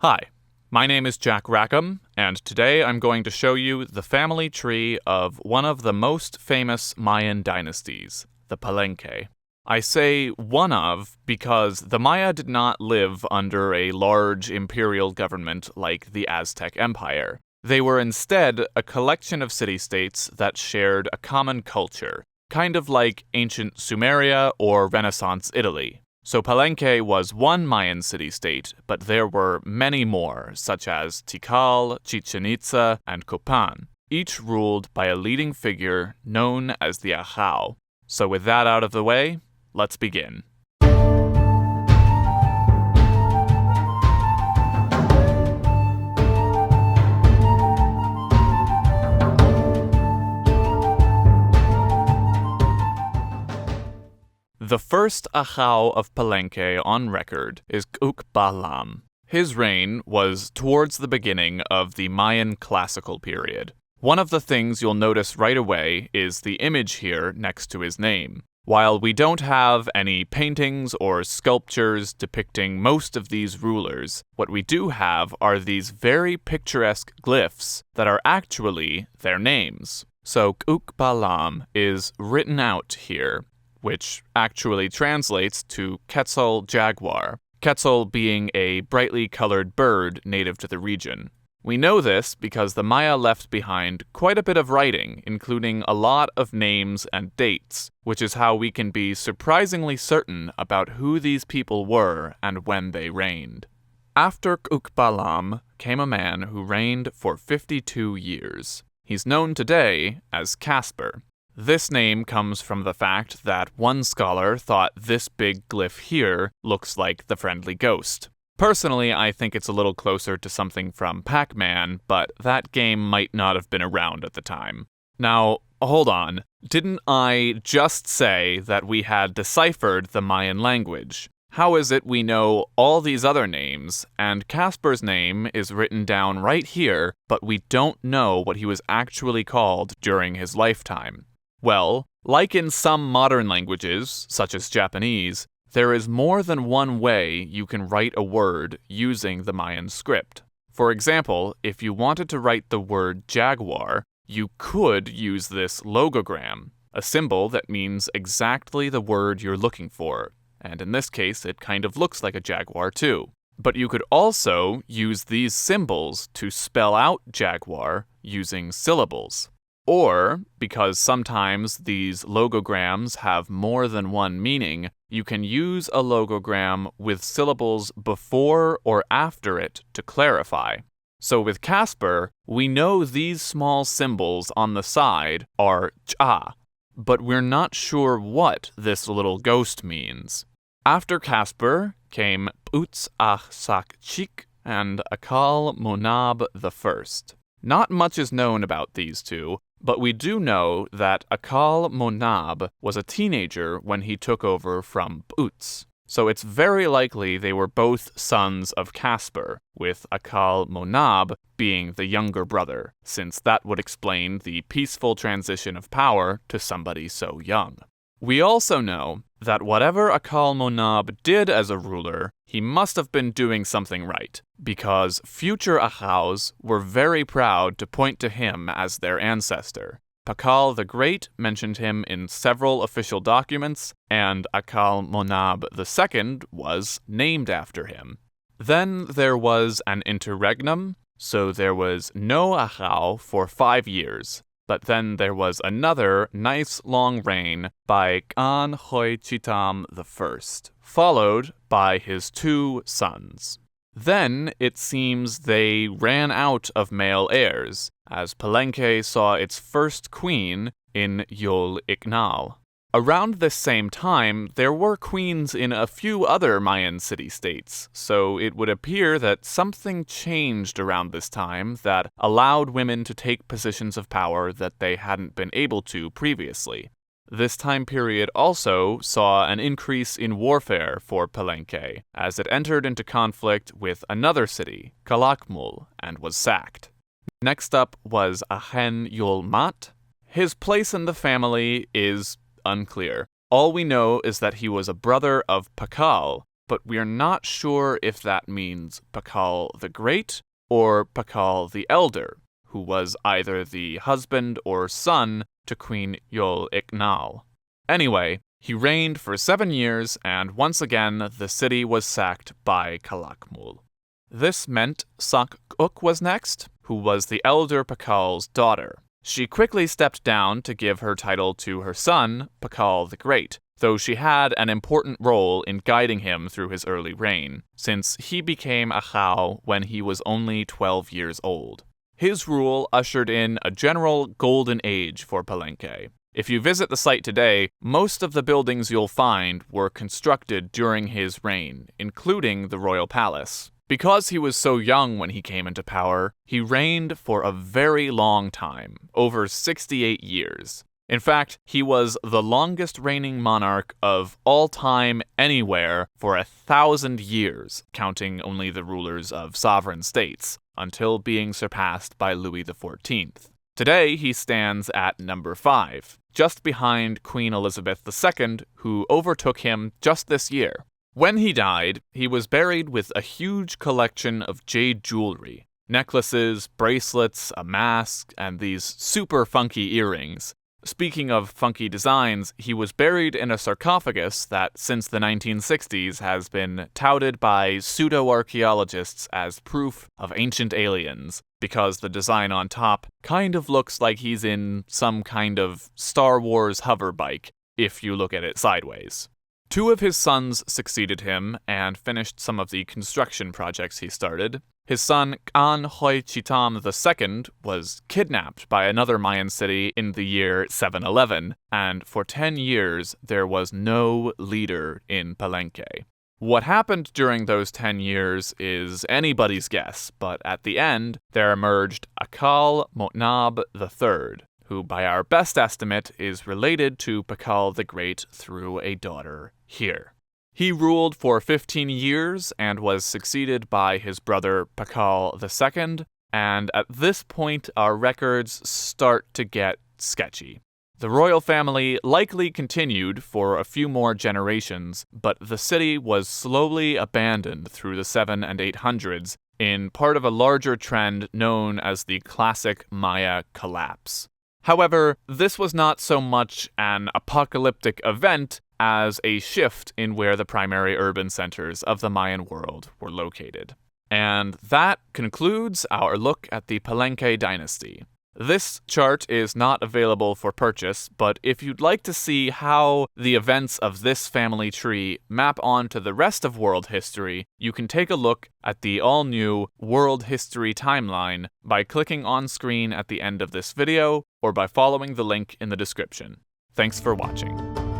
Hi, my name is Jack Rackham, and today I'm going to show you the family tree of one of the most famous Mayan dynasties, the Palenque. I say one of because the Maya did not live under a large imperial government like the Aztec Empire. They were instead a collection of city-states that shared a common culture, kind of like ancient Sumeria or Renaissance Italy. So Palenque was one Mayan city-state, but there were many more, such as Tikal, Chichen Itza, and Copan, each ruled by a leading figure known as the Ajao. So with that out of the way, let's begin. The first Ajao of Palenque on record is Cucbalam. His reign was towards the beginning of the Mayan classical period. One of the things you'll notice right away is the image here next to his name. While we don't have any paintings or sculptures depicting most of these rulers, what we do have are these very picturesque glyphs that are actually their names. So Cucbalam is written out here, which actually translates to Quetzal jaguar, Quetzal being a brightly colored bird native to the region. We know this because the Maya left behind quite a bit of writing, including a lot of names and dates, which is how we can be surprisingly certain about who these people were and when they reigned. After Cucbalam came a man who reigned for 52 years. He's known today as Casper. This name comes from the fact that one scholar thought this big glyph here looks like the friendly ghost. Personally, I think it's a little closer to something from Pac-Man, but that game might not have been around at the time. Now, hold on. Didn't I just say that we had deciphered the Mayan language? How is it we know all these other names, and Casper's name is written down right here, but we don't know what he was actually called during his lifetime? Well, like in some modern languages, such as Japanese, there is more than one way you can write a word using the Mayan script. For example, if you wanted to write the word jaguar, you could use this logogram, a symbol that means exactly the word you're looking for, and in this case it kind of looks like a jaguar too. But you could also use these symbols to spell out jaguar using syllables. Or, because sometimes these logograms have more than one meaning, you can use a logogram with syllables before or after it to clarify. So with Casper, we know these small symbols on the side are cha, but we're not sure what this little ghost means. After Casper came P'uts-ach-sak-chik and Akal Monab I. Not much is known about these two, but we do know that Akal Monab was a teenager when he took over from P'uts. So it's very likely they were both sons of Casper, with Akal Monab being the younger brother, since that would explain the peaceful transition of power to somebody so young. We also know that whatever Akal Monab did as a ruler, he must have been doing something right, because future Ajaos were very proud to point to him as their ancestor. Pakal the Great mentioned him in several official documents, and Akal Monab II was named after him. Then there was an interregnum, so there was no Ajao for 5 years. But then there was another nice long reign by Kan Hoi Chitam I, followed by his 2 sons. Then it seems they ran out of male heirs, as Palenque saw its first queen in Yol Iknal. Around this same time, there were queens in a few other Mayan city-states, so it would appear that something changed around this time that allowed women to take positions of power that they hadn't been able to previously. This time period also saw an increase in warfare for Palenque, as it entered into conflict with another city, Calakmul, and was sacked. Next up was Ahen Yol Mat. His place in the family is unclear. All we know is that he was a brother of Pakal, but we're not sure if that means Pakal the Great or Pakal the Elder, who was either the husband or son to Queen Yol Iknal. Anyway, he reigned for 7 years, and once again the city was sacked by Calakmul. This meant Sak-uk was next, who was the elder Pakal's daughter. She quickly stepped down to give her title to her son, Pakal the Great, though she had an important role in guiding him through his early reign, since he became Achau when he was only 12 years old. His rule ushered in a general golden age for Palenque. If you visit the site today, most of the buildings you'll find were constructed during his reign, including the royal palace. Because he was so young when he came into power, he reigned for a very long time, over 68 years. In fact, he was the longest reigning monarch of all time anywhere for 1,000 years, counting only the rulers of sovereign states, until being surpassed by Louis XIV. Today, he stands at number 5, just behind Queen Elizabeth II, who overtook him just this year. When he died, he was buried with a huge collection of jade jewelry, necklaces, bracelets, a mask, and these super funky earrings. Speaking of funky designs, he was buried in a sarcophagus that, since the 1960s, has been touted by pseudo-archaeologists as proof of ancient aliens, because the design on top kind of looks like he's in some kind of Star Wars hoverbike, if you look at it sideways. 2 of his sons succeeded him and finished some of the construction projects he started. His son Kan Hoichitam II was kidnapped by another Mayan city in the year 711, and for 10 years there was no leader in Palenque. What happened during those 10 years is anybody's guess, but at the end there emerged Akal Motnab III, who by our best estimate is related to Pakal the Great through a daughter here. He ruled for 15 years and was succeeded by his brother Pakal II, and at this point our records start to get sketchy. The royal family likely continued for a few more generations, but the city was slowly abandoned through the 700s and 800s in part of a larger trend known as the classic Maya collapse. However, this was not so much an apocalyptic event as a shift in where the primary urban centers of the Mayan world were located. And that concludes our look at the Palenque dynasty. This chart is not available for purchase, but if you'd like to see how the events of this family tree map onto the rest of world history, you can take a look at the all-new World History Timeline by clicking on screen at the end of this video or by following the link in the description. Thanks for watching.